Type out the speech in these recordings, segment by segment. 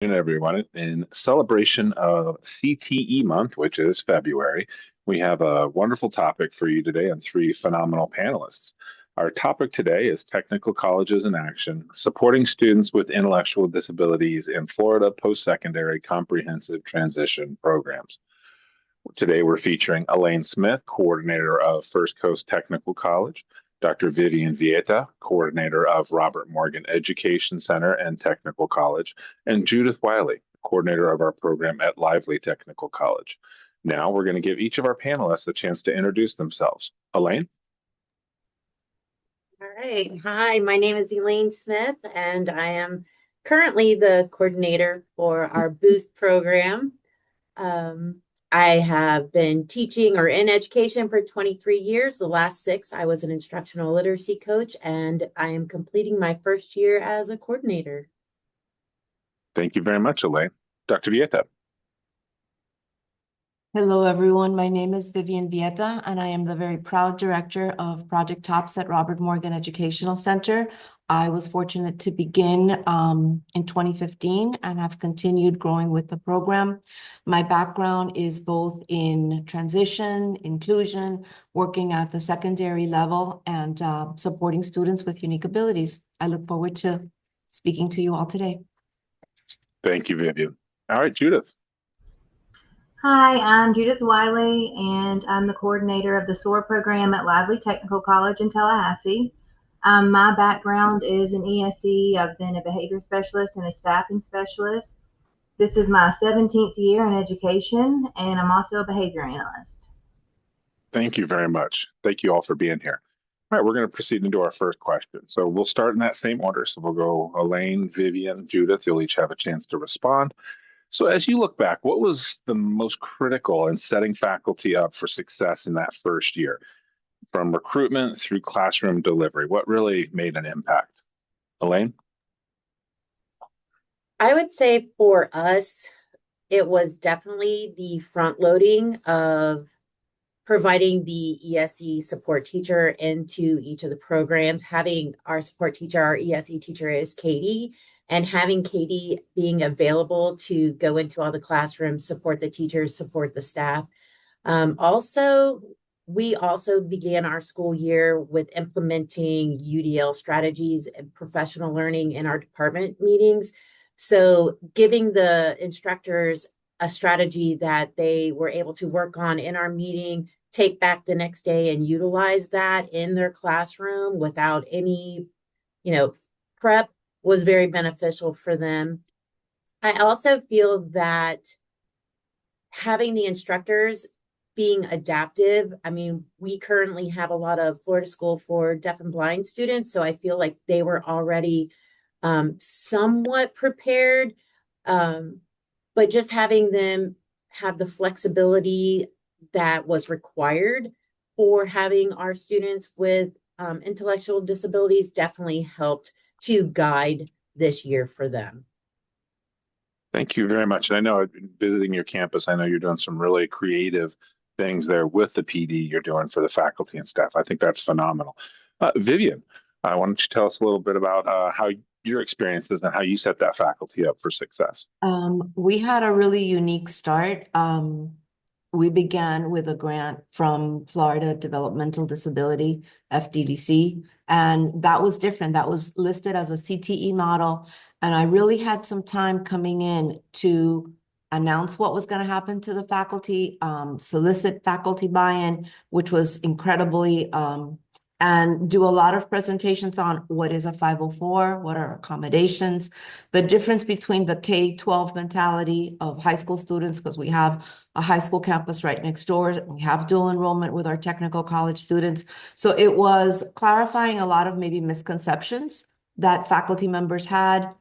Everyone. In celebration of CTE month, which is February, we have a wonderful topic for you today and three phenomenal panelists. Our topic today is Technical Colleges in Action, Supporting Students with Intellectual Disabilities in Florida Post-Secondary Comprehensive Transition Programs. Today, we're featuring Elaine Smith, coordinator of First Coast Technical College, Dr. Vivian Vieta, coordinator of Robert Morgan Education Center and Technical College, and Judith Wiley, coordinator of our program at Lively Technical College. Now, we're going to give each of our panelists a chance to introduce themselves. Elaine? All right. Hi, my name is Elaine Smith, and I am currently the coordinator for our Boost program. Um, I have been teaching or in education for 23 years. The last 6, I was an instructional literacy coach, and I am completing my first year as a coordinator. Thank you very much, Elaine. Dr. Vieta? Hello, everyone. My name is Vivian Vieta, and I am the very proud director of Project TOPS at Robert Morgan Educational Center. I was fortunate to begin in 2015 and have continued growing with the program. My background is both in transition, inclusion, working at the secondary level, and supporting students with unique abilities. I look forward to speaking to you all today. Thank you, Vivian. All right, Judith. Hi, I'm Judith Wiley, and I'm the coordinator of the SOAR program at Lively Technical College in Tallahassee. My background is in ESE. I've been a behavior specialist and a staffing specialist. This is my 17th year in education, and I'm also a behavior analyst. Thank you very much. Thank you all for being here. All right, we're going to proceed into our first question. So we'll start in that same order. So we'll go Elaine, Vivian, Judith. You'll each have a chance to respond. So as you look back, what was the most critical in setting faculty up for success in that first year? From recruitment through classroom delivery, what really made an impact? Elaine? I would say for us, it was definitely the front loading of providing the ESE support teacher into each of the programs, having our support teacher, our ESE teacher is Katie, and having Katie being available to go into all the classrooms, support the teachers, support the staff. We also began our school year with implementing UDL strategies and professional learning in our department meetings. So giving the instructors a strategy that they were able to work on in our meeting, take back the next day and utilize that in their classroom without any, prep was very beneficial for them. I also feel that having the instructors being adaptive, I mean, we currently have a lot of Florida School for Deaf and Blind students, so I feel like they were already somewhat prepared, but just having them have the flexibility that was required for having our students with intellectual disabilities definitely helped to guide this year for them. Thank you very much. And I know I've been visiting your campus. I know you're doing some really creative things there with the PD you're doing for the faculty and staff. I think that's phenomenal. Vivian, why don't you tell us a little bit about how your experiences and how you set that faculty up for success? We had a really unique start. We began with a grant from Florida Developmental Disability, FDDC, and that was different. That was listed as a CTE model. And I really had some time coming in to announce what was going to happen to the faculty, solicit faculty buy-in, which was incredibly, and do a lot of presentations on what is a 504, what are accommodations, the difference between the K-12 mentality of high school students, because we have a high school campus right next door. We have dual enrollment with our technical college students. So it was clarifying a lot of maybe misconceptions that faculty members had,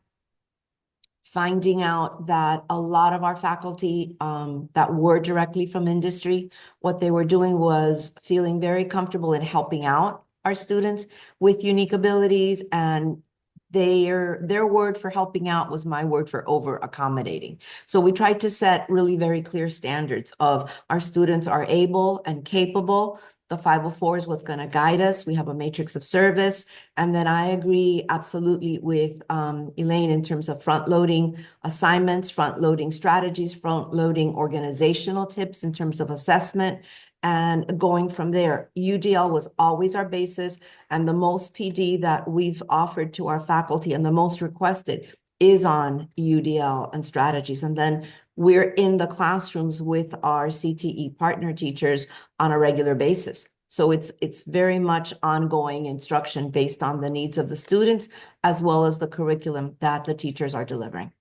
finding out that a lot of our faculty that were directly from industry, what they were doing was feeling very comfortable in helping out our students with unique abilities and their word for helping out was my word for over accommodating. So we tried to set really very clear standards of our students are able and capable. The 504 is what's going to guide us. We have a matrix of service. And then I agree absolutely with Elaine in terms of front loading assignments, front loading strategies, front loading organizational tips in terms of assessment, and going from there. UDL was always our basis, and the most PD that we've offered to our faculty and the most requested is on UDL and strategies. And then we're in the classrooms with our CTE partner teachers on a regular basis. So it's very much ongoing instruction based on the needs of the students, as well as the curriculum that the teachers are delivering.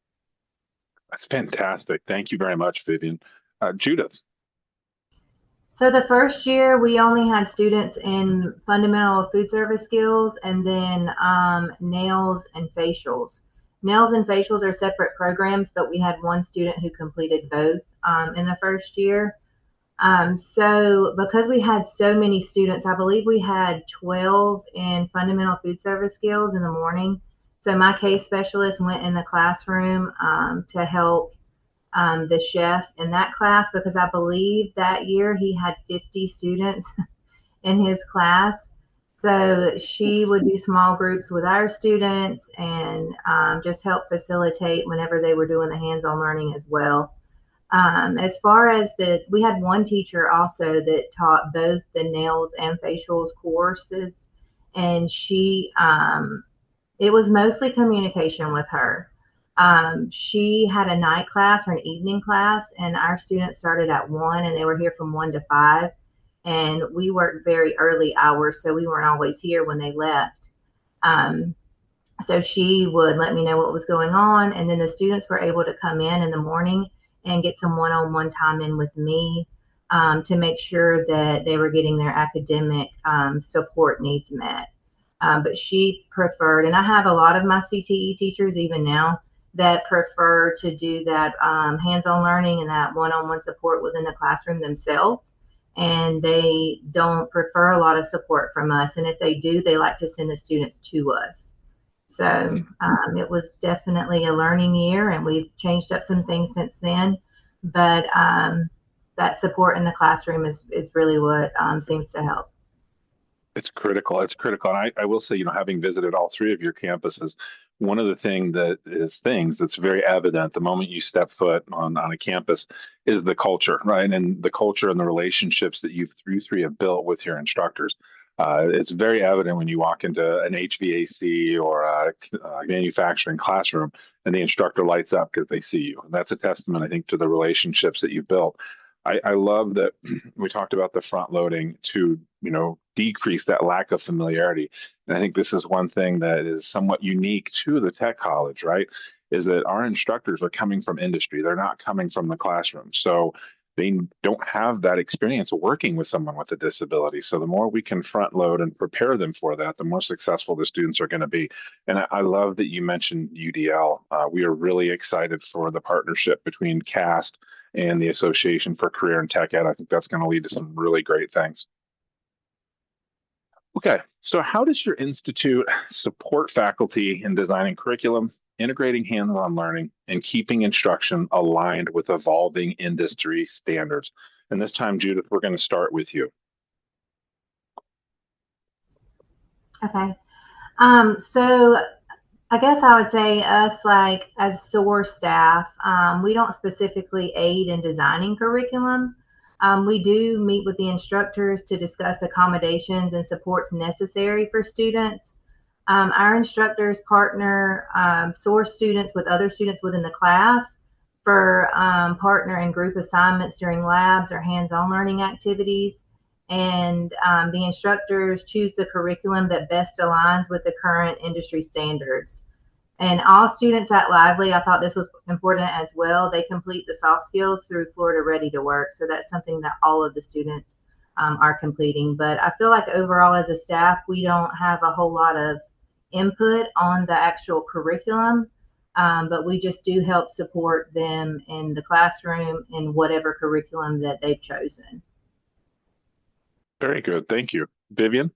That's fantastic. Thank you very much, Vivian. Judith. So the first year we only had students in fundamental food service skills and then nails and facials. Nails and facials are separate programs, but we had one student who completed both in the first year. So because we had so many students, I believe we had 12 in fundamental food service skills in the morning. So my case specialist went in the classroom to help the chef in that class, because I believe that year he had 50 students in his class. So she would do small groups with our students and just help facilitate whenever they were doing the hands-on learning as well. As far as we had one teacher also that taught both the nails and facials courses, and it was mostly communication with her. She had a night class or an evening class, and our students started at 1 and they were here from 1 to 5. And we worked very early hours, so we weren't always here when they left. So she would let me know what was going on, and then the students were able to come in the morning and get some one-on-one time in with me to make sure that they were getting their academic support needs met. But she preferred, and I have a lot of my CTE teachers even now that prefer to do that hands-on learning and that one-on-one support within the classroom themselves. And they don't prefer a lot of support from us. And if they do, they like to send the students to us. So it was definitely a learning year, and we've changed up some things since then. But that support in the classroom is really what seems to help. It's critical. It's critical. And I will say, having visited all three of your campuses, one of the things that's very evident the moment you step foot on a campus is the culture, right? And the culture and the relationships that you three have built with your instructors. It's very evident when you walk into an HVAC or a manufacturing classroom and the instructor lights up because they see you. And that's a testament, I think, to the relationships that you've built. I love that we talked about the front loading to, decrease that lack of familiarity. And I think this is one thing that is somewhat unique to the tech college, right? Is that our instructors are coming from industry. They're not coming from the classroom. So they don't have that experience working with someone with a disability. So the more we can front load and prepare them for that, the more successful the students are going to be. And I love that you mentioned UDL. We are really excited for the partnership between CAST and the Association for Career and Tech Ed. I think that's going to lead to some really great things. Okay, so how does your institute support faculty in designing curriculum, integrating hands-on learning, and keeping instruction aligned with evolving industry standards? And this time, Judith, we're going to start with you. Okay. So I guess I would say us, like as SOAR staff, we don't specifically aid in designing curriculum. We do meet with the instructors to discuss accommodations and supports necessary for students. Our instructors partner SOAR students with other students within the class for partner and group assignments during labs or hands-on learning activities. And the instructors choose the curriculum that best aligns with the current industry standards. And all students at Lively, I thought this was important as well, they complete the soft skills through Florida Ready to Work. So that's something that all of the students are completing. But I feel like overall as a staff, we don't have a whole lot of input on the actual curriculum, but we just do help support them in the classroom in whatever curriculum that they've chosen. Very good. Thank you. Vivian?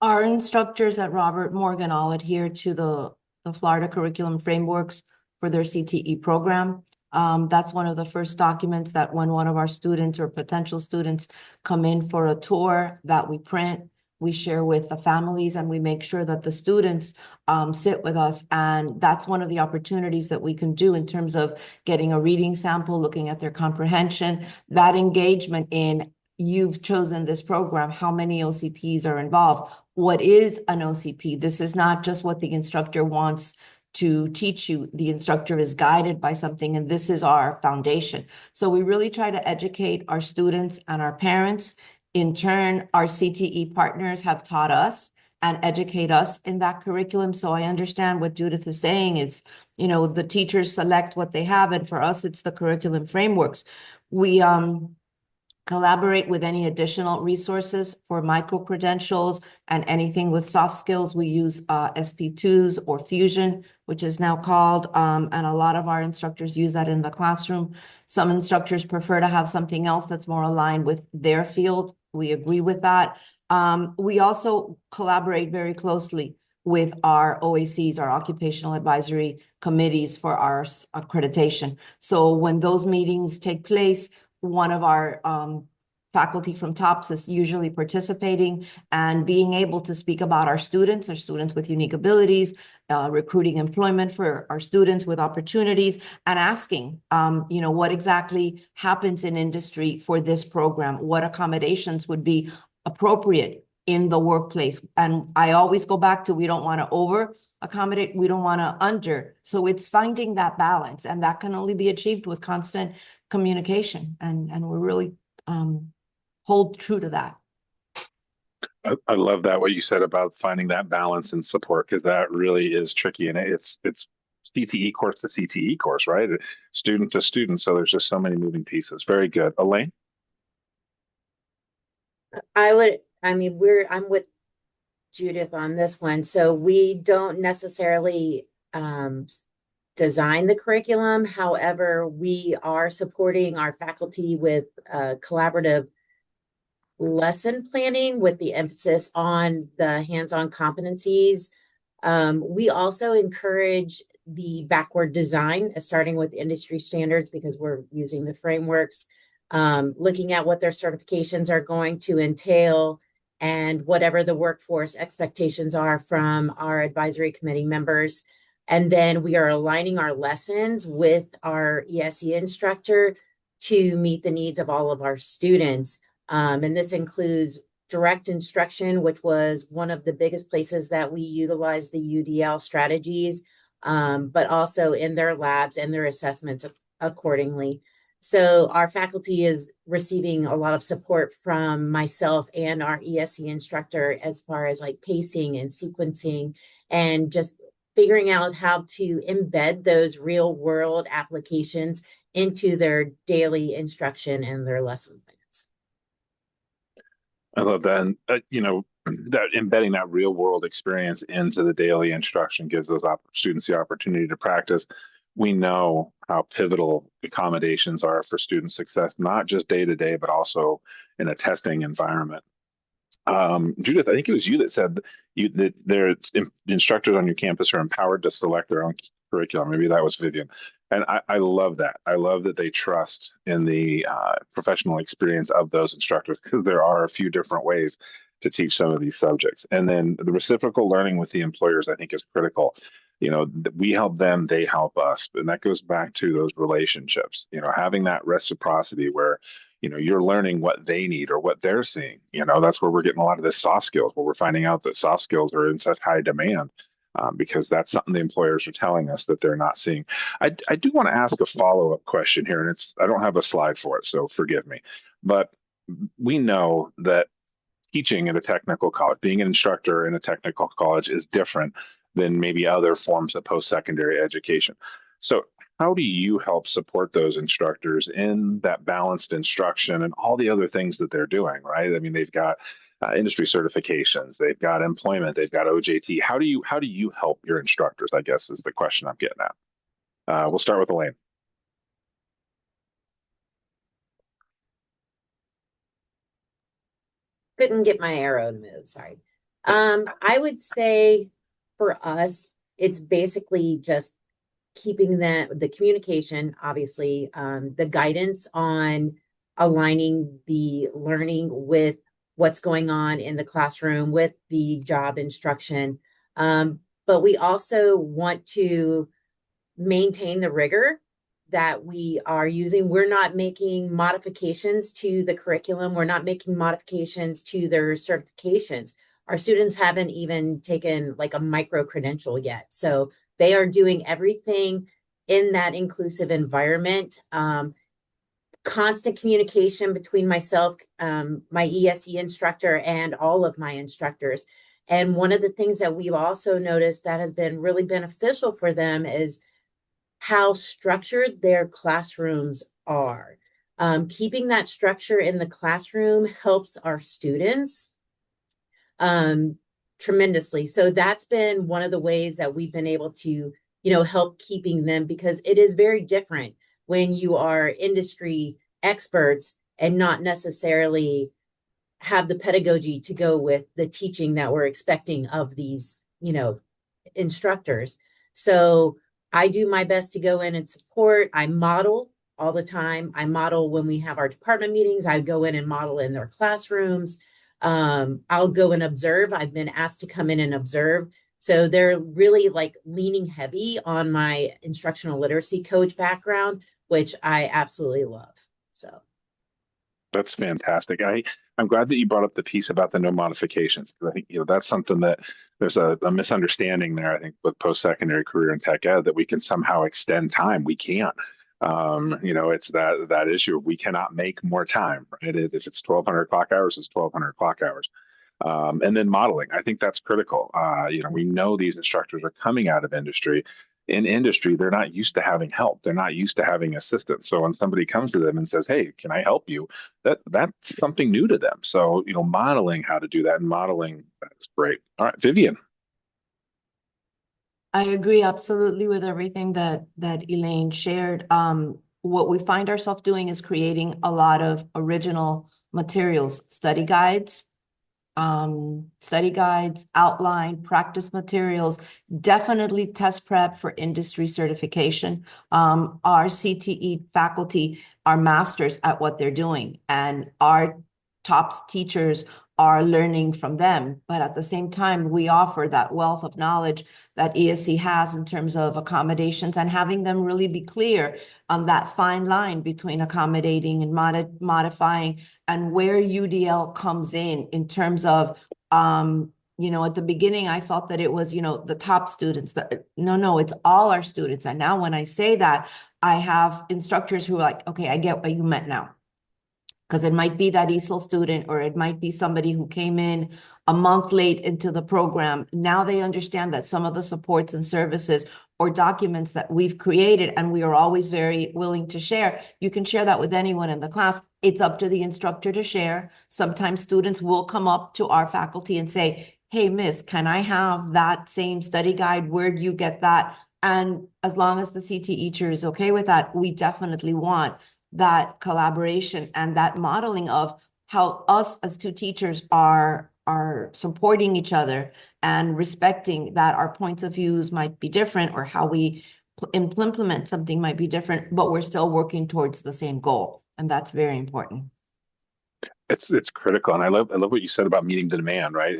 Our instructors at Robert Morgan all adhere to the Florida curriculum frameworks for their CTE program. That's one of the first documents that when one of our students or potential students come in for a tour that we print, we share with the families, and we make sure that the students sit with us. And that's one of the opportunities that we can do in terms of getting a reading sample, looking at their comprehension, that engagement in you've chosen this program, how many OCPs are involved, what is an OCP. This is not just what the instructor wants to teach you. The instructor is guided by something, and this is our foundation. So we really try to educate our students and our parents. In turn, our CTE partners have taught us and educate us in that curriculum. So I understand what Judith is saying is, the teachers select what they have, and for us, it's the curriculum frameworks. We collaborate with any additional resources for micro-credentials and anything with soft skills. We use SP2s or Fusion, which is now called, and a lot of our instructors use that in the classroom. Some instructors prefer to have something else that's more aligned with their field. We agree with that. We also collaborate very closely with our OACs, our occupational advisory committees for our accreditation. So when those meetings take place, one of our faculty from TOPS is usually participating and being able to speak about our students with unique abilities, recruiting employment for our students with opportunities, and asking, what exactly happens in industry for this program, what accommodations would be appropriate in the workplace. And I always go back to, we don't want to over accommodate, we don't want to under. So it's finding that balance, and that can only be achieved with constant communication, and we're really hold true to that. I love that, what you said about finding that balance and support, because that really is tricky. And it's CTE course to CTE course, right? Student to student. So there's just so many moving pieces. Very good. Elaine? I'm with Judith on this one. So we don't necessarily design the curriculum. However, we are supporting our faculty with collaborative lesson planning with the emphasis on the hands-on competencies. We also encourage the backward design, starting with industry standards, because we're using the frameworks, looking at what their certifications are going to entail, and whatever the workforce expectations are from our advisory committee members. And then we are aligning our lessons with our ESE instructor to meet the needs of all of our students. And this includes direct instruction, which was one of the biggest places that we utilize the UDL strategies, but also in their labs and their assessments accordingly. So our faculty is receiving a lot of support from myself and our ESE instructor as far as like pacing and sequencing, and just figuring out how to embed those real world applications into their daily instruction and their lesson plans. I love that. And, that embedding that real world experience into the daily instruction gives those students the opportunity to practice. We know how pivotal accommodations are for student success, not just day to day, but also in a testing environment. Judith, I think it was you that said that their instructors on your campus are empowered to select their own curriculum. Maybe that was Vivian. And I love that. I love that they trust in the professional experience of those instructors, because there are a few different ways to teach some of these subjects. And then the reciprocal learning with the employers, I think, is critical. We help them, they help us. And that goes back to those relationships, having that reciprocity where you're learning what they need or what they're seeing. That's where we're getting a lot of this soft skills, where we're finding out that soft skills are in such high demand, because that's something the employers are telling us that they're not seeing. I do want to ask a follow-up question here, and I don't have a slide for it, so forgive me. But we know that teaching at a technical college, being an instructor in a technical college, is different than maybe other forms of post-secondary education. So how do you help support those instructors in that balanced instruction and all the other things that they're doing, right? I mean, they've got industry certifications, they've got employment, they've got OJT. How do you help your instructors, I guess, is the question I'm getting at. We'll start with Elaine. Couldn't get my arrow to move, sorry. I would say for us, it's basically just keeping the communication, obviously, the guidance on aligning the learning with what's going on in the classroom with the job instruction. But we also want to maintain the rigor that we are using. We're not making modifications to the curriculum. We're not making modifications to their certifications. Our students haven't even taken like a micro credential yet. So they are doing everything in that inclusive environment. Constant communication between myself, my ESE instructor, and all of my instructors. And one of the things that we've also noticed that has been really beneficial for them is how structured their classrooms are. Keeping that structure in the classroom helps our students tremendously. So that's been one of the ways that we've been able to, help keeping them, because it is very different when you are industry experts and not necessarily have the pedagogy to go with the teaching that we're expecting of these, instructors. So I do my best to go in and support. I model all the time. I model when we have our department meetings. I go in and model in their classrooms. I'll go and observe. I've been asked to come in and observe. So they're really like leaning heavy on my instructional literacy coach background, which I absolutely love. So That's fantastic. I'm glad that you brought up the piece about the no modifications, because I think that's something that there's a misunderstanding there. I think with post-secondary career and tech ed that we can somehow extend time. We can't. It's that issue. We cannot make more time. Right? If it's 1,200 clock hours, it's 1,200 clock hours. And then modeling, I think that's critical. We know these instructors are coming out of industry. In industry, they're not used to having help. They're not used to having assistance. So when somebody comes to them and says, "Hey, can I help you?" That's something new to them. So modeling how to do that and modeling, that's great. All right, Vivian. I agree absolutely with everything that Elaine shared. What we find ourselves doing is creating a lot of original materials, study guides, outline, practice materials, definitely test prep for industry certification. Our CTE faculty are masters at what they're doing, and our top teachers are learning from them. But at the same time, we offer that wealth of knowledge that ESC has in terms of accommodations, and having them really be clear on that fine line between accommodating and modifying, and where UDL comes in terms of, at the beginning, I felt that it was, the top students. No, it's all our students. And now when I say that, I have instructors who are like, okay, I get what you meant now. Because it might be that ESOL student, or it might be somebody who came in a month late into the program. Now they understand that some of the supports and services or documents that we've created, and we are always very willing to share. You can share that with anyone in the class. It's up to the instructor to share. Sometimes students will come up to our faculty and say, "Hey, miss, can I have that same study guide? Where do you get that?" And as long as the CT teacher is okay with that, we definitely want that collaboration and that modeling of how us as two teachers are supporting each other and respecting that our points of views might be different, or how we implement something might be different, but we're still working towards the same goal. And that's very important. It's critical, and I love what you said about meeting the demand. Right,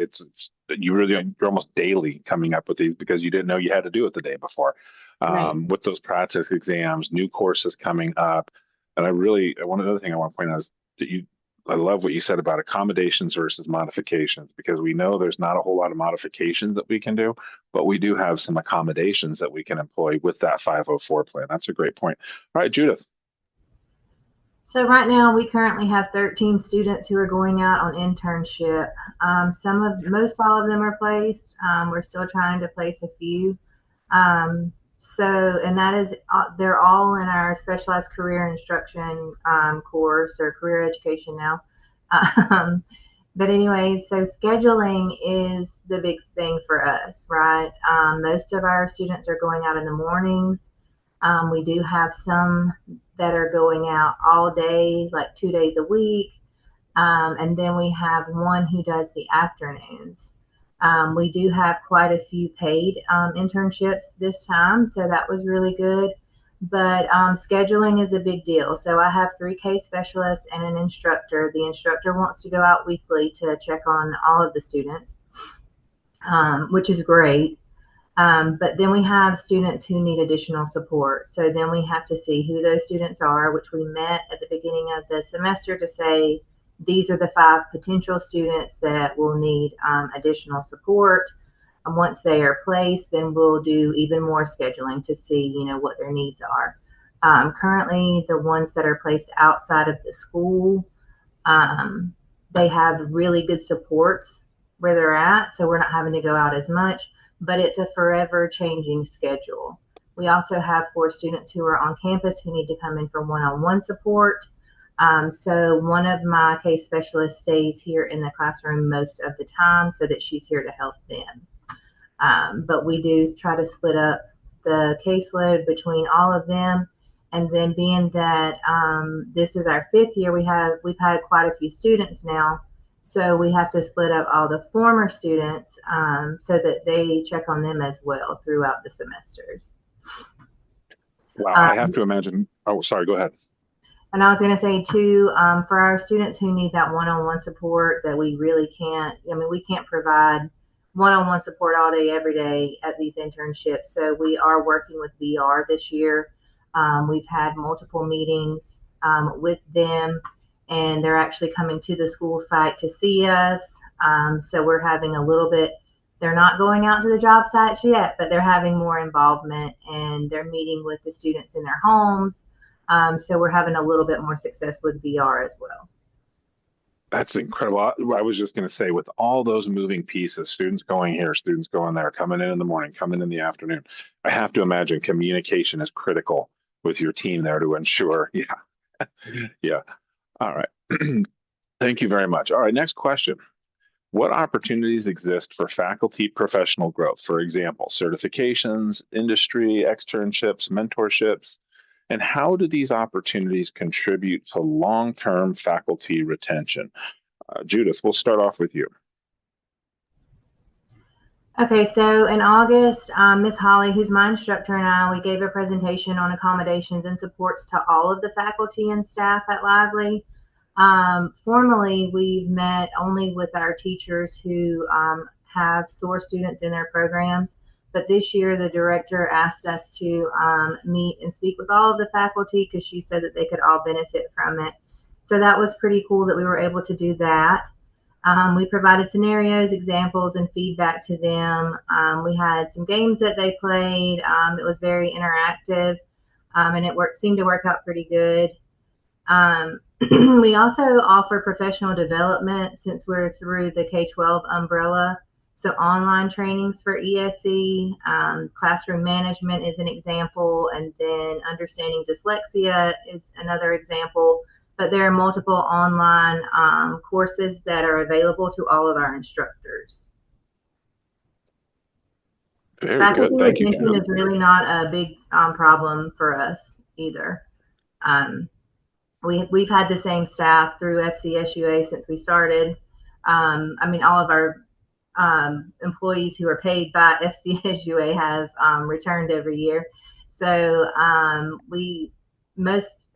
you're almost daily coming up with these because you didn't know you had to do it the day before. Right. With those practice exams, new courses coming up, and one other thing I want to point out is that I love what you said about accommodations versus modifications, because we know there's not a whole lot of modifications that we can do, but we do have some accommodations that we can employ with that 504 plan. That's a great point. All right, Judith. So right now we currently have 13 students who are going out on internship. Most all of them are placed. We're still trying to place a few. And that is, they're all in our specialized career instruction course, or career education now. But anyway, so scheduling is the big thing for us, right? Most of our students are going out in the mornings. We do have some that are going out all day, like 2 days a week. And then we have one who does the afternoons. We do have quite a few paid internships this time, so that was really good. But scheduling is a big deal. So I have 3 case specialists and an instructor. The instructor wants to go out weekly to check on all of the students, which is great. But then we have students who need additional support. So then we have to see who those students are, which we met at the beginning of the semester to say, these are the 5 potential students that will need additional support. And once they are placed, then we'll do even more scheduling to see, what their needs are. Currently, the ones that are placed outside of the school, they have really good supports where they're at, so we're not having to go out as much, but it's a forever changing schedule. We also have 4 students who are on campus who need to come in for one-on-one support. So one of my case specialists stays here in the classroom most of the time so that she's here to help them. But we do try to split up the caseload between all of them. And then being that this is our 5th year, we've had quite a few students now. So we have to split up all the former students so that they check on them as well throughout the semesters. Wow, I have to imagine. Oh, sorry, go ahead. And I was going to say too, for our students who need that one-on-one support that we really can't, we can't provide one-on-one support all day, every day at these internships. So we are working with VR this year. We've had multiple meetings with them, and they're actually coming to the school site to see us. So we're having a little bit, they're not going out to the job sites yet, but they're having more involvement, and they're meeting with the students in their homes. So we're having a little bit more success with VR as well. That's incredible. I was just going to say, with all those moving pieces, students going here, students going there, coming in the morning, coming in the afternoon, I have to imagine communication is critical with your team there to ensure. Yeah. Yeah. All right. Thank you very much. All right. Next question. What opportunities exist for faculty professional growth? For example, certifications, industry, externships, mentorships, and how do these opportunities contribute to long-term faculty retention? Judith, we'll start off with you. Okay, so in August, Ms. Holly, who's my instructor, and I, we gave a presentation on accommodations and supports to all of the faculty and staff at Lively. Formally, we've met only with our teachers who have SOAR students in their programs. But this year, the director asked us to meet and speak with all of the faculty because she said that they could all benefit from it. So that was pretty cool that we were able to do that. We provided scenarios, examples, and feedback to them. We had some games that they played. It was very interactive, and it seemed to work out pretty good. We also offer professional development since we're through the K-12 umbrella. So online trainings for ESE, classroom management is an example, and then understanding dyslexia is another example. But there are multiple online courses that are available to all of our instructors. Very good. Thank you. Retention is really not a big problem for us either. We've had the same staff through FCSUA since we started. All of our employees who are paid by FCSUA have returned every year. So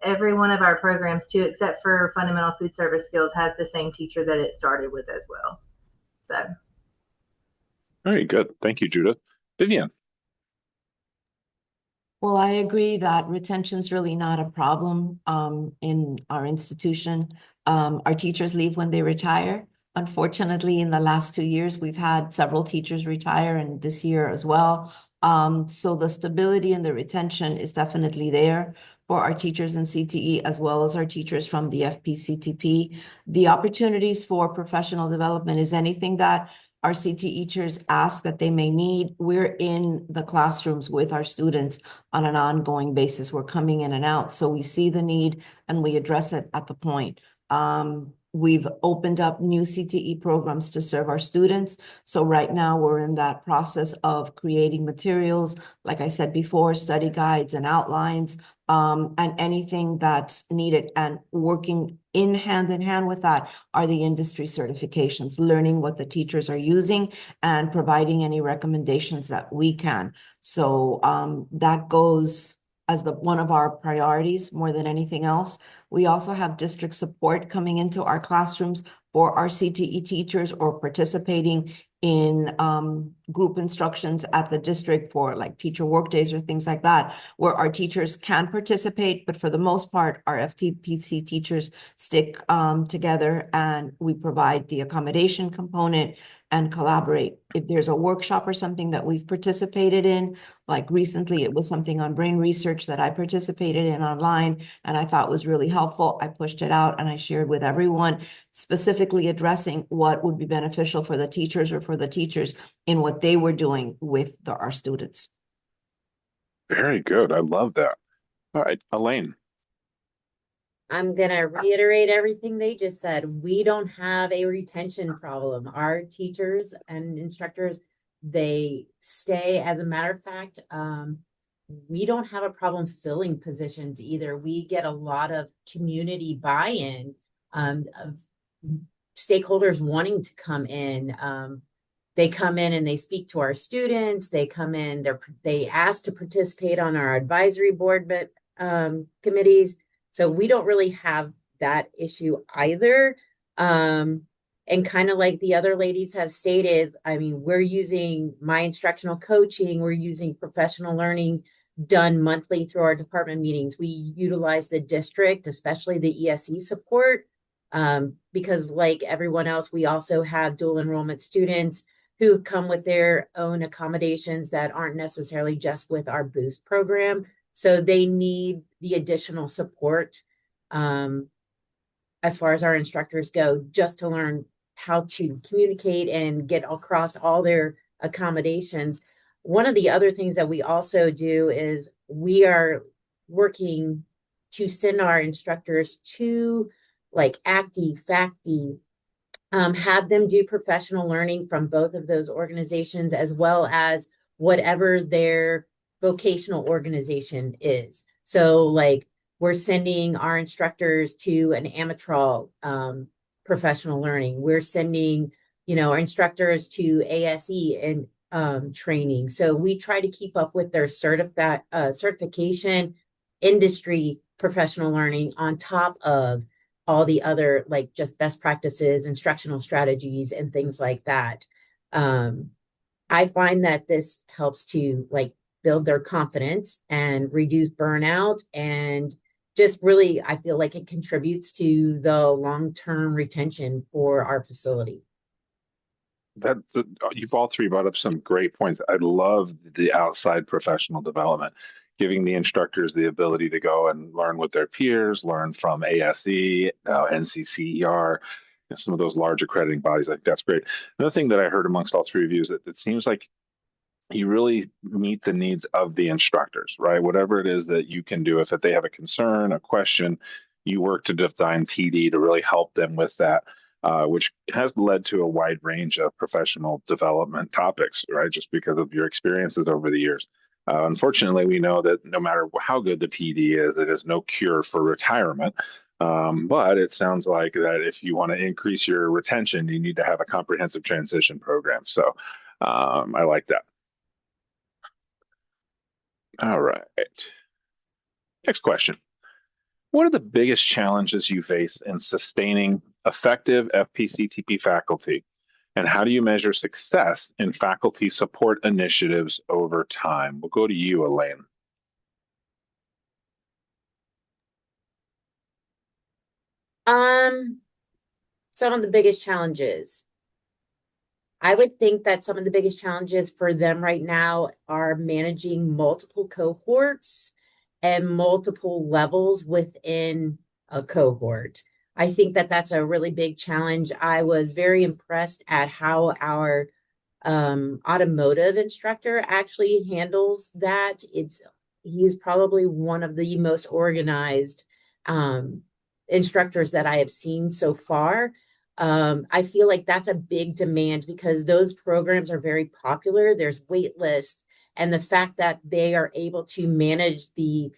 every one of our programs too, except for fundamental food service skills, has the same teacher that it started with as well. So. Very good. Thank you, Judith. Vivian. Well, I agree that retention is really not a problem in our institution. Our teachers leave when they retire. Unfortunately, in the last 2 years, we've had several teachers retire, and this year as well. So the stability and the retention is definitely there for our teachers in CTE, as well as our teachers from the FPCTP. The opportunities for professional development is anything that our CTE teachers ask that they may need. We're in the classrooms with our students on an ongoing basis. We're coming in and out. So we see the need and we address it at the point. We've opened up new CTE programs to serve our students. So right now we're in that process of creating materials, like I said before, study guides and outlines, and anything that's needed. And working in hand with that are the industry certifications, learning what the teachers are using and providing any recommendations that we can. So that goes as one of our priorities more than anything else. We also have district support coming into our classrooms for our CTE teachers or participating in group instructions at the district for like teacher work days or things like that, where our teachers can participate, but for the most part, our FTPC teachers stick together and we provide the accommodation component and collaborate. If there's a workshop or something that we've participated in, like recently it was something on brain research that I participated in online and I thought was really helpful. I pushed it out and I shared with everyone, specifically addressing what would be beneficial for the teachers or for the teachers in what they were doing with our students. Very good. I love that. All right, Elaine. I'm going to reiterate everything they just said. We don't have a retention problem. Our teachers and instructors, they stay. As a matter of fact, we don't have a problem filling positions either. We get a lot of community buy-in of stakeholders wanting to come in. They come in and they speak to our students. They come in, they ask to participate on our advisory board committees. So we don't really have that issue either. And kind of like the other ladies have stated, I mean, we're using my instructional coaching, we're using professional learning done monthly through our department meetings. We utilize the district, especially the ESE support, because like everyone else, we also have dual enrollment students who come with their own accommodations that aren't necessarily just with our boost program. So they need the additional support as far as our instructors go, just to learn how to communicate and get across all their accommodations. One of the other things that we also do is we are working to send our instructors to like ACTE, FACTE, have them do professional learning from both of those organizations, as well as whatever their vocational organization is. So like we're sending our instructors to an Amatral professional learning. We're sending, our instructors to ASE and training. So we try to keep up with their certification, industry, professional learning on top of all the other like just best practices, instructional strategies, and things like that. I find that this helps to like build their confidence and reduce burnout, and just really, I feel like it contributes to the long-term retention for our facility. You've all three brought up some great points. I love the outside professional development, giving the instructors the ability to go and learn with their peers, learn from ASE, NCCER, and some of those large accrediting bodies. I think that's great. Another thing that I heard amongst all three of you is that it seems like you really meet the needs of the instructors, right? Whatever it is that you can do, if they have a concern, a question, you work to design PD to really help them with that, which has led to a wide range of professional development topics, right? Just because of your experiences over the years. Unfortunately, we know that no matter how good the PD is, it is no cure for retirement. But it sounds like that if you want to increase your retention, you need to have a comprehensive transition program. So I like that. All right. Next question. What are the biggest challenges you face in sustaining effective FPCTP faculty? And how do you measure success in faculty support initiatives over time? We'll go to you, Elaine. Some of the biggest challenges. I would think that some of the biggest challenges for them right now are managing multiple cohorts and multiple levels within a cohort. I think that that's a really big challenge. I was very impressed at how our automotive instructor actually handles that. He's probably one of the most organized instructors that I have seen so far. I feel like that's a big demand because those programs are very popular. There's wait lists, and the fact that they are able to manage the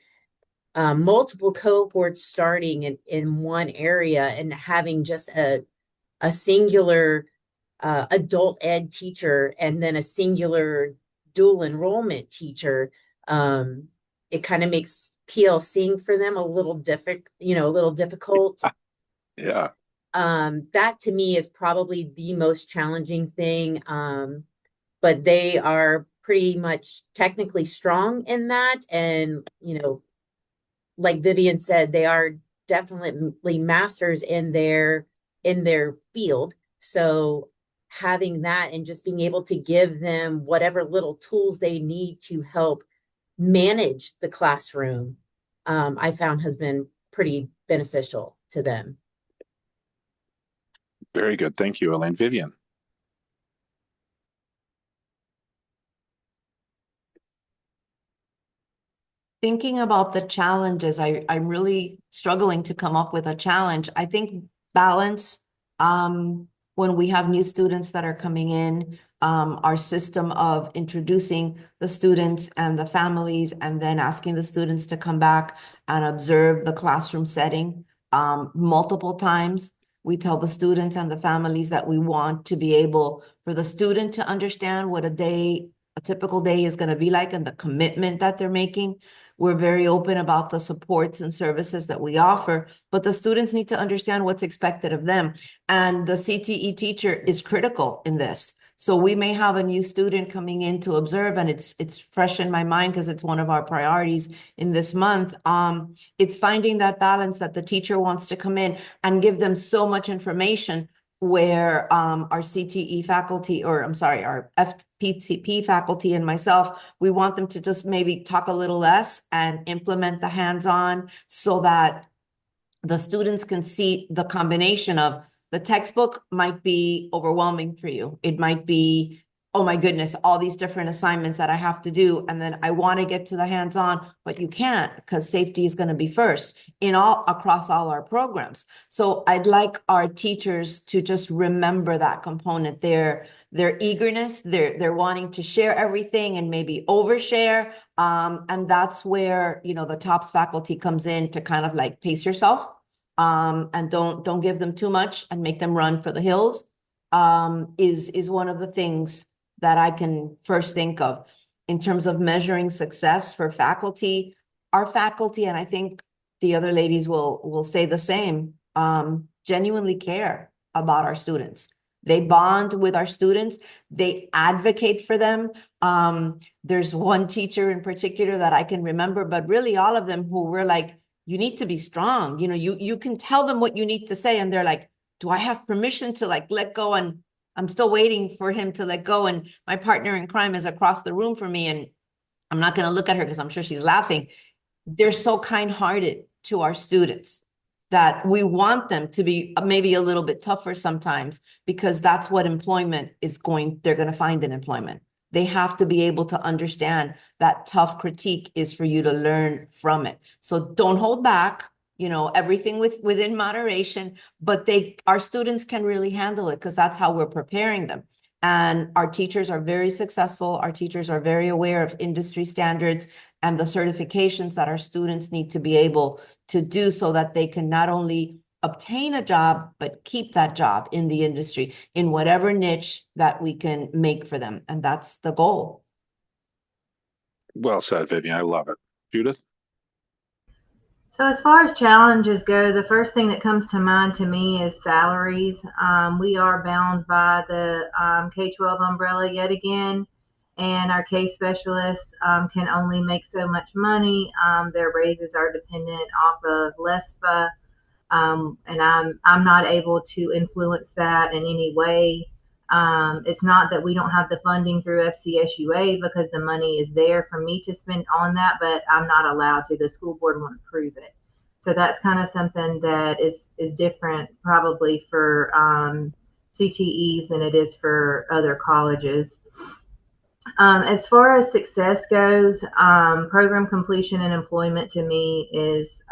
multiple cohorts starting in one area and having just a singular adult ed teacher and then a singular dual enrollment teacher, it kind of makes PLCing for them a little a little difficult. Yeah. That to me is probably the most challenging thing. But they are pretty much technically strong in that. And, like Vivian said, they are definitely masters in their field. So having that and just being able to give them whatever little tools they need to help manage the classroom, I found has been pretty beneficial to them. Very good. Thank you, Elaine. Vivian. Thinking about the challenges, I'm really struggling to come up with a challenge. I think balance, when we have new students that are coming in, our system of introducing the students and the families and then asking the students to come back and observe the classroom setting multiple times. We tell the students and the families that we want to be able for the student to understand what a typical day is going to be like and the commitment that they're making. We're very open about the supports and services that we offer, but the students need to understand what's expected of them. And the CTE teacher is critical in this. So we may have a new student coming in to observe, and it's fresh in my mind because it's one of our priorities in this month. It's finding that balance that the teacher wants to come in and give them so much information where our CTE faculty, or I'm sorry, our FPCP faculty and myself, we want them to just maybe talk a little less and implement the hands-on so that the students can see the combination of the textbook might be overwhelming for you. It might be, oh my goodness, all these different assignments that I have to do. And then I want to get to the hands-on, but you can't because safety is going to be first across all our programs. So I'd like our teachers to just remember that component, their eagerness, they're wanting to share everything and maybe overshare. And that's where, the TOPS faculty comes in to kind of like pace yourself. And don't give them too much and make them run for the hills, is one of the things that I can first think of in terms of measuring success for faculty. Our faculty, and I think the other ladies will say the same, genuinely care about our students. They bond with our students. They advocate for them. There's one teacher in particular that I can remember, but really all of them who were like, you need to be strong. You can tell them what you need to say. And they're like, do I have permission to like let go? And I'm still waiting for him to let go. And my partner in crime is across the room from me. And I'm not going to look at her because I'm sure she's laughing. They're so kind-hearted to our students that we want them to be maybe a little bit tougher sometimes because that's what they're going to find in employment. They have to be able to understand that tough critique is for you to learn from it. So don't hold back, everything within moderation, but our students can really handle it because that's how we're preparing them. And our teachers are very successful. Our teachers are very aware of industry standards and the certifications that our students need to be able to do so that they can not only obtain a job, but keep that job in the industry in whatever niche that we can make for them. And that's the goal. Well said, Vivian. I love it. Judith? So as far as challenges go, the first thing that comes to mind to me is salaries. We are bound by the K-12 umbrella yet again, and our case specialists can only make so much money. Their raises are dependent off of LESPA, and I'm not able to influence that in any way. It's not that we don't have the funding through FCSUA because the money is there for me to spend on that, but I'm not allowed to. The school board won't approve it. So that's kind of something that is different probably for CTEs than it is for other colleges. As far as success goes, program completion and employment to me is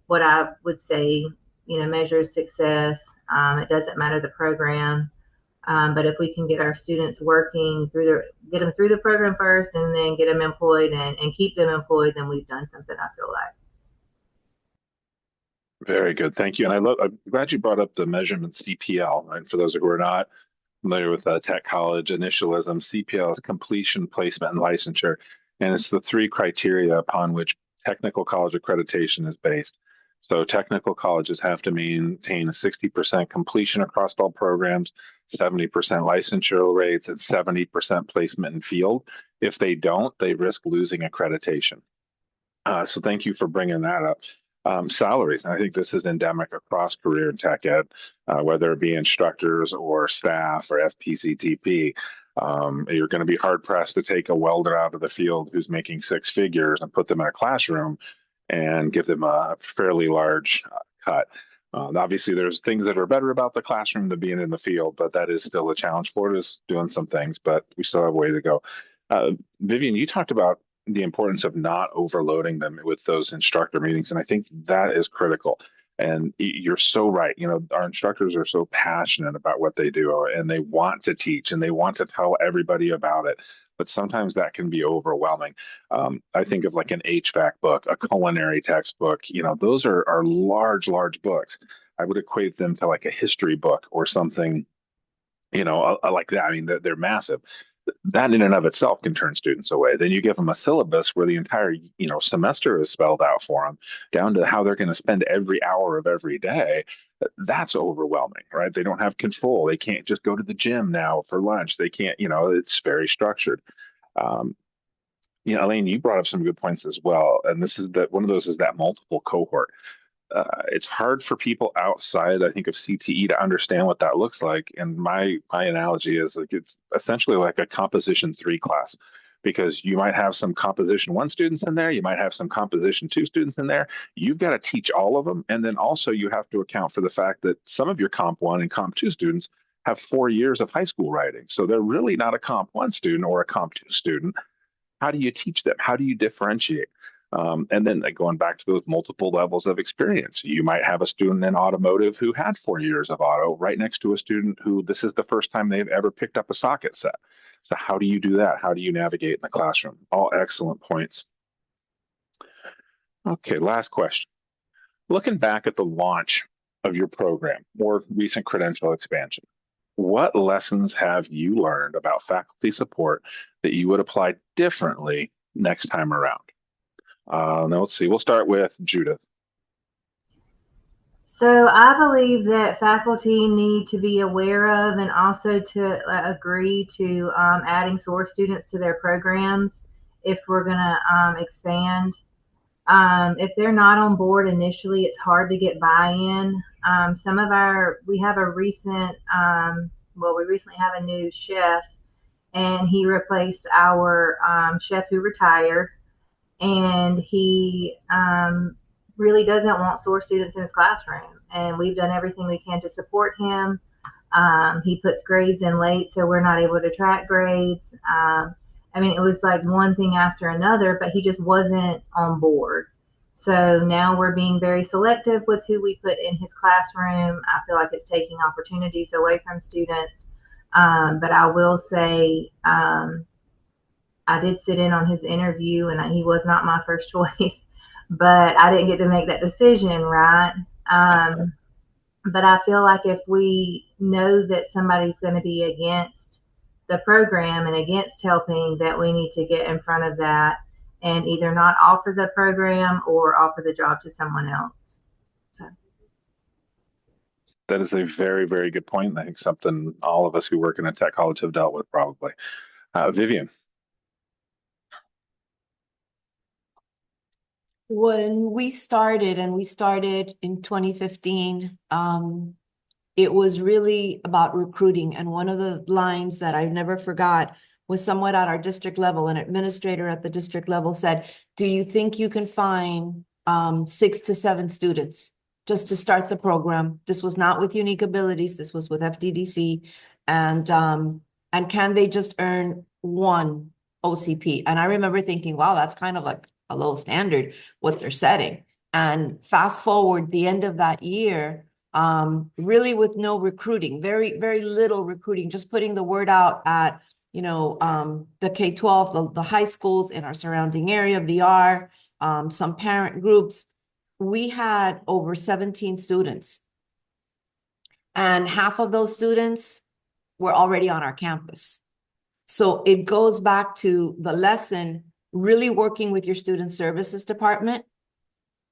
what I would say, measures success. It doesn't matter the program. But if we can get our students working get them through the program first and then get them employed and keep them employed, then we've done something, I feel like. Very good. Thank you. And I'm glad you brought up the measurement CPL. And for those who are not familiar with tech college initialism, CPL is completion, placement, and licensure. And it's the three criteria upon which technical college accreditation is based. So technical colleges have to maintain 60% completion across all programs, 70% licensure rates, and 70% placement in field. If they don't, they risk losing accreditation. So thank you for bringing that up. Salaries, and I think this is endemic across career and tech ed, whether it be instructors or staff or FPCTP. You're going to be hard pressed to take a welder out of the field who's making six figures and put them in a classroom and give them a fairly large cut. Obviously, there's things that are better about the classroom than being in the field, but that is still a challenge for us doing some things, but we still have a way to go. Vivian, you talked about the importance of not overloading them with those instructor meetings. And I think that is critical. And you're so right. Our instructors are so passionate about what they do and they want to teach and they want to tell everybody about it. But sometimes that can be overwhelming. I think of like an HVAC book, a culinary textbook, those are large, large books. I would equate them to like a history book or something, like that. I mean, they're massive. That in and of itself can turn students away. Then you give them a syllabus where the entire, semester is spelled out for them, down to how they're going to spend every hour of every day. That's overwhelming, right? They don't have control. They can't just go to the gym now for lunch. They can't, it's very structured. Um, Elaine, you brought up some good points as well. And this is that one of those is that multiple cohort. It's hard for people outside, I think, of CTE to understand what that looks like. And my analogy is like it's essentially like a composition 3 class, because you might have some composition 1 students in there, you might have some composition 2 students in there. You've got to teach all of them, and then also you have to account for the fact that some of your comp 1 and comp 2 students have 4 years of high school writing, so they're really not a comp 1 student or a comp 2 student. How do you teach them? How do you differentiate? And then going back to those multiple levels of experience, you might have a student in automotive who had 4 years of auto right next to a student who this is the first time they've ever picked up a socket set. So how do you do that? How do you navigate in the classroom? All excellent points. Okay, last question. Looking back at the launch of your program or recent credential expansion, what lessons have you learned about faculty support that you would apply differently next time around? Now let's see, we'll start with Judith. So I believe that faculty need to be aware of and also to agree to adding SOAR students to their programs if we're going to expand. If they're not on board initially, it's hard to get buy-in. We have a recent, we recently have a new chef, and he replaced our chef who retired, and he really doesn't want SOAR students in his classroom, and we've done everything we can to support him. He puts grades in late, so we're not able to track grades. It was like one thing after another, but he just wasn't on board. So now we're being very selective with who we put in his classroom. I feel like it's taking opportunities away from students. But I will say, I did sit in on his interview, and he was not my first choice, but I didn't get to make that decision, right? But I feel like if we know that somebody's going to be against the program and against helping, that we need to get in front of that and either not offer the program or offer the job to someone else. So. That is a very, very good point. And I think something all of us who work in a tech college have dealt with probably. Vivian. When we started in 2015, it was really about recruiting. And one of the lines that I never forgot was someone at our district level, an administrator at the district level said, do you think you can find 6 to 7 students just to start the program? This was not with Unique Abilities. This was with FDDC. And can they just earn 1 OCP? And I remember thinking, wow, that's kind of like a low standard, what they're setting. And fast forward the end of that year, really with no recruiting, very, very little recruiting, just putting the word out at, the K-12, the high schools in our surrounding area, VR, some parent groups. We had over 17 students. And half of those students were already on our campus. So it goes back to the lesson, really working with your student services department,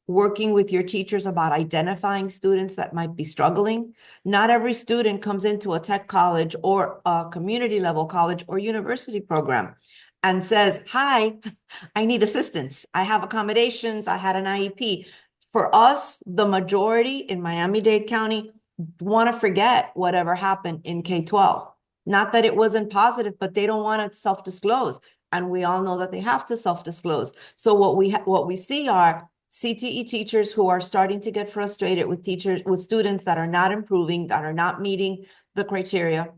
working with your teachers about identifying students that might be struggling. Not every student comes into a tech college or a community level college or university program and says, hi, I need assistance. I have accommodations. I had an IEP. For us, the majority in Miami-Dade County want to forget whatever happened in K-12. Not that it wasn't positive, but they don't want to self-disclose. And we all know that they have to self-disclose. So what we see are CTE teachers who are starting to get frustrated with students that are not improving, that are not meeting the criteria,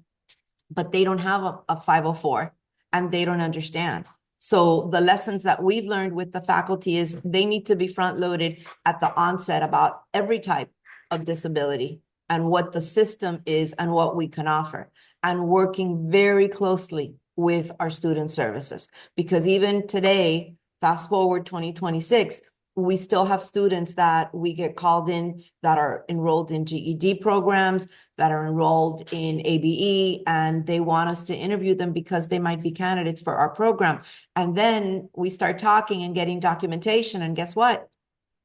but they don't have a 504 and they don't understand. So the lessons that we've learned with the faculty is they need to be front loaded at the onset about every type of disability and what the system is and what we can offer, and working very closely with our student services. Because even today, fast forward 2026, we still have students that we get called in that are enrolled in GED programs, that are enrolled in ABE, and they want us to interview them because they might be candidates for our program. And then we start talking and getting documentation, and guess what?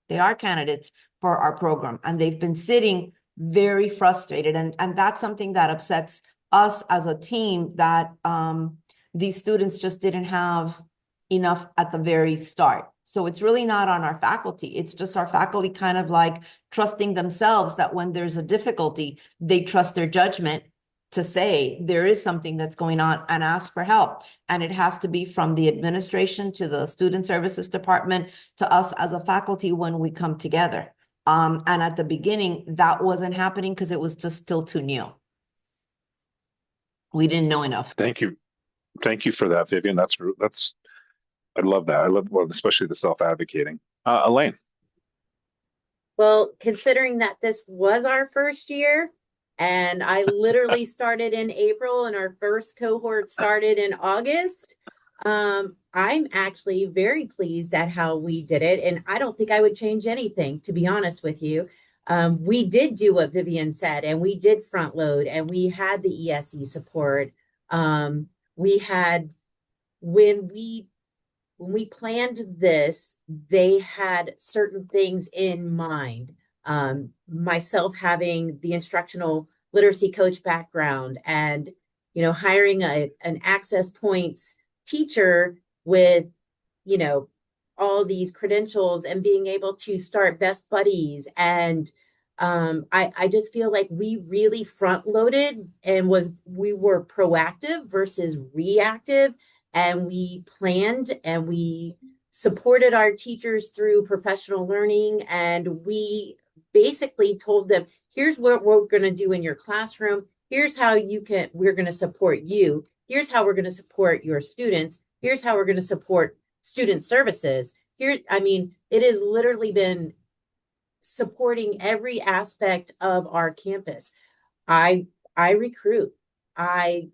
They are candidates for our program, and they've been sitting very frustrated. And that's something that upsets us as a team, that these students just didn't have enough at the very start. So it's really not on our faculty. It's just our faculty kind of like trusting themselves that when there's a difficulty, they trust their judgment to say there is something that's going on and ask for help. And it has to be from the administration to the student services department to us as a faculty when we come together. And at the beginning, that wasn't happening because it was just still too new. We didn't know enough. Thank you. Thank you for that, Vivian. I love that. I love, well, especially the self-advocating. Elaine. Well, considering that this was our first year, and I literally started in April and our first cohort started in August, I'm actually very pleased at how we did it. And I don't think I would change anything, to be honest with you. We did do what Vivian said, and we did front load, and we had the ESE support. We had, when we planned this, they had certain things in mind. Myself having the instructional literacy coach background, and hiring an access points teacher with all these credentials, and being able to start best buddies. And I just feel like we really front loaded, and we were proactive versus reactive. And we planned and we supported our teachers through professional learning. And we basically told them, here's what we're going to do in your classroom. Here's how we're going to support you. Here's how we're going to support your students. Here's how we're going to support student services. It has literally been supporting every aspect of our campus. I recruit. I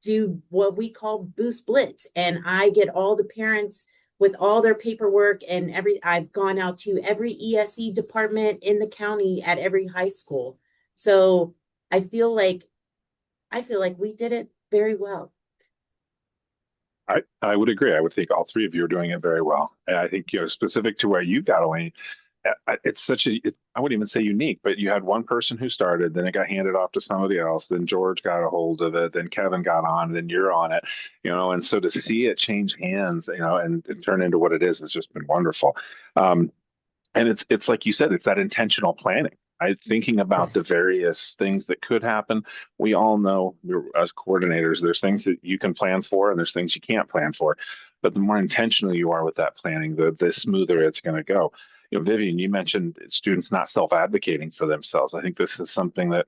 do what we call Boost Blitz, and I get all the parents with all their paperwork and I've gone out to every ESE department in the county at every high school. So I feel like we did it very well. I would agree. I would think all three of you are doing it very well. And I think, specific to where you got, Elaine, it's I wouldn't even say unique, but you had one person who started, then it got handed off to somebody else, then George got a hold of it, then Kevin got on, then you're on it, and so to see it change hands, and turn into what it is has just been wonderful. And it's like you said, it's that intentional planning. Thinking about the various things that could happen. We all know, as coordinators, there's things that you can plan for and there's things you can't plan for. But the more intentional you are with that planning, the smoother it's going to go. Vivian, you mentioned students not self-advocating for themselves. I think this is something that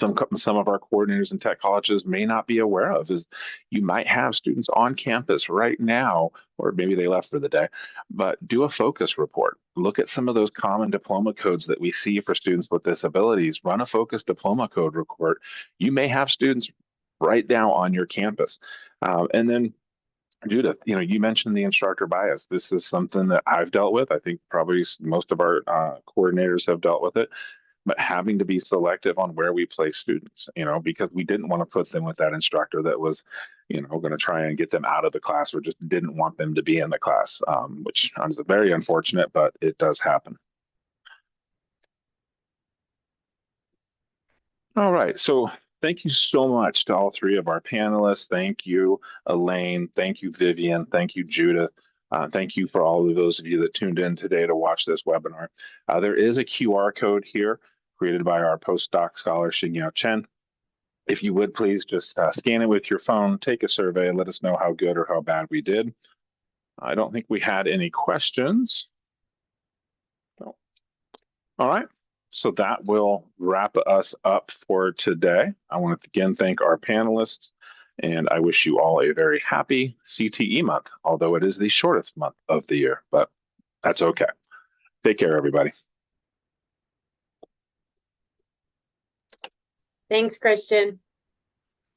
some of our coordinators in tech colleges may not be aware of is you might have students on campus right now, or maybe they left for the day, but do a focus report. Look at some of those common diploma codes that we see for students with disabilities. Run a focus diploma code report. You may have students right now on your campus. And then Judith, you mentioned the instructor bias. This is something that I've dealt with. I think probably most of our coordinators have dealt with it, but having to be selective on where we place students, because we didn't want to put them with that instructor that was, going to try and get them out of the class or just didn't want them to be in the class, which is very unfortunate, but it does happen. All right, so thank you so much to all three of our panelists. Thank you, Elaine. Thank you, Vivian. Thank you, Judith. Thank you for all of those of you that tuned in today to watch this webinar. There is a QR code here created by our postdoc scholar, Xinyao Chen. If you would please just scan it with your phone, take a survey, and let us know how good or how bad we did. I don't think we had any questions. No. All right. So that will wrap us up for today. I want to again thank our panelists, and I wish you all a very happy CTE month, although it is the shortest month of the year, but that's okay. Take care, everybody. Thanks, Christian.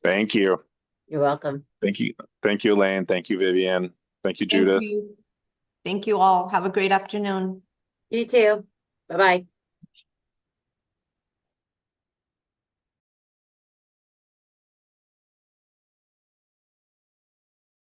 Thank you. You're welcome. Thank you. Thank you, Elaine. Thank you, Vivian. Thank you, Judith. Thank you. Thank you all. Have a great afternoon. You too. Bye-bye.